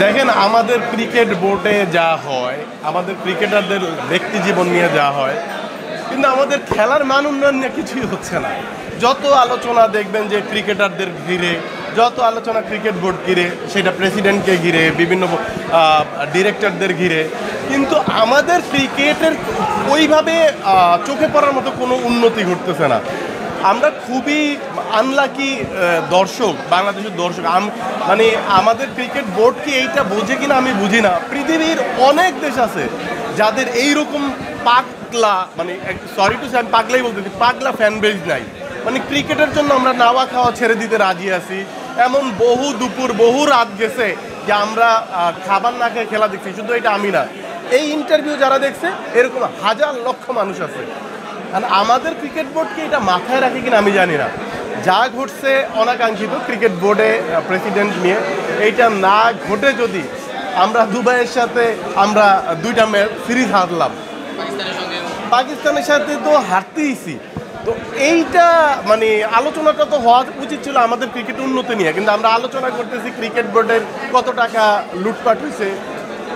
দেখেন আমাদের ক্রিকেট বোর্ডে যা হয়, আমাদের ক্রিকেটারদের ব্যক্তি জীবন নিয়ে যা হয়, কিন্তু আমাদের খেলার মান উন্নয়ন নিয়ে কিছুই হচ্ছে না। যত আলোচনা দেখবেন যে ক্রিকেটারদের ঘিরে, যত আলোচনা ক্রিকেট বোর্ড ঘিরে, সেটা প্রেসিডেন্টকে ঘিরে, বিভিন্ন ডিরেক্টরদের ঘিরে, কিন্তু আমাদের ক্রিকেটের ওইভাবে চোখে পড়ার মতো কোনো উন্নতি ঘটতেছে না। আমরা খুবই আনলাকি দর্শক, বাংলাদেশের দর্শক। মানে আমাদের ক্রিকেট বোর্ড কি এইটা বোঝে কিনা আমি বুঝি না। পৃথিবীর অনেক দেশ আছে যাদের এইরকম পাগলা, মানে সরি টু সে, আমি পাগলাই বলতেছি, পাগলা ফ্যান বেজ নাই। মানে ক্রিকেটের জন্য আমরা নাওয়া খাওয়া ছেড়ে দিতে রাজি আছি। এমন বহু দুপুর বহু রাত গেছে যে আমরা খাবার না খেয়ে খেলা দেখছি। শুধু এটা আমি না, এই ইন্টারভিউ যারা দেখছে এরকম হাজার লক্ষ মানুষ আছে। আর আমাদের ক্রিকেট বোর্ডকে এটা মাথায় রাখে কিনা আমি জানি না। যা ঘটছে অনাকাঙ্ক্ষিত ক্রিকেট বোর্ডে প্রেসিডেন্ট নিয়ে, এইটা না ঘটে যদি আমরা দুবাইয়ের সাথে আমরা 2টা ম্যাচ সিরিজ হারলাম, পাকিস্তানের সাথে তো হারতেইছি। তো এইটা মানে আলোচনাটা তো হওয়া উচিত ছিল আমাদের ক্রিকেট উন্নতি নিয়ে, কিন্তু আমরা আলোচনা করতেছি ক্রিকেট বোর্ডের কত টাকা লুটপাট হয়েছে,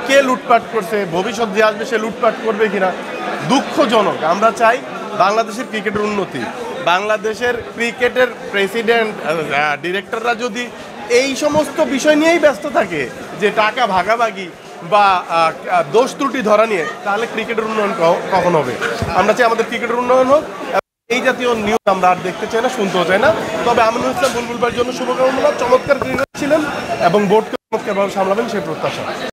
কে লুটপাট করছে, ভবিষ্যৎ যে আসবে সে লুটপাট করবে কিনা। দুঃখজনক। আমরা চাই বাংলাদেশের ক্রিকেটের উন্নতি। বাংলাদেশের ক্রিকেটের প্রেসিডেন্ট, ডিরেক্টররা যদি এই সমস্ত বিষয় নিয়েই ব্যস্ত থাকে, যে টাকা ভাগাভাগি বা দোষ ত্রুটি ধরা নিয়ে, তাহলে ক্রিকেটের উন্নয়ন কখন হবে? আমরা চাই আমাদের ক্রিকেটের উন্নয়ন হোক। এই জাতীয় নিউজ আমরা আর দেখতে চাই না, শুনতেও চাই না। তবে আমিনুল ইসলাম বুলবুল ভাইয়ের জন্য শুভকামনা। চমৎকার ক্রিকেটার ছিলেন এবং বোর্ডকে চমৎকারভাবে সামলাবেন সেই প্রত্যাশা।